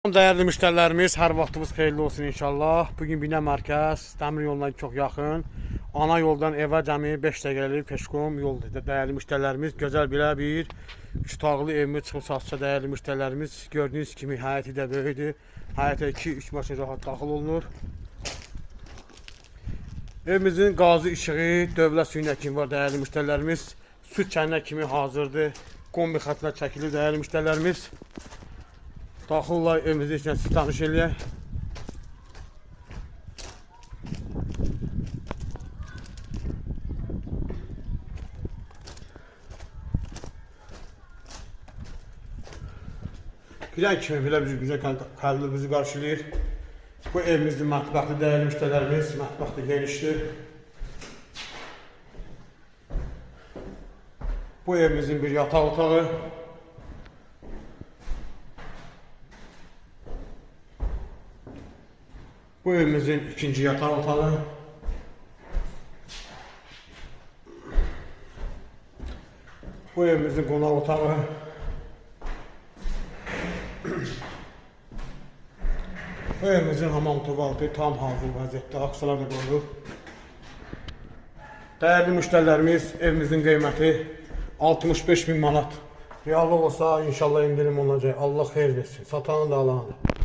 Değerli müşterilerimiz, her vaxtımız xeyirli olsun inşallah. Bugün Binə Mərkəz, dəmir yoluna çox yaxın. Ana yoldan evə cəmi 5 dəqiqəlik peşkom yoldur. Değerli müşterilerimiz, gözəl bir 3 otaqlı evimiz çıxıb satışa. Değerli müşterilerimiz, gördüğünüz kimi həyəti də böyükdür. Həyətə 2-3 maşın rahat daxil olunur. Evimizin qazı işığı, dövlət suyuna kimi var değerli müşterilerimiz. Süt kəndinə kimi hazırdır. Kombi xəttinə çəkilir değerli müşterilerimiz. Daxılla evimizin içine siz tanış eləyək. Girən kimi belə bizi güzel kalbimizi bizi qarşılayır. Bu evimizin mətbəxi değerli müşterilerimiz. Mətbəxdə genişdir. Bu evimizin bir yataq otağı. Bu evimizin ikinci yataq otağı. Bu evimizin qonaq otağı. Bu evimizin hamam tuvaleti tam hazır vəziyyətdə. Aksalar da qoyulur. Değerli müşterilerimiz, evimizin qiyməti 65.000 manat. Reallık olsa inşallah indirim olacak. Allah xeyir versin. Satanı da alanı da.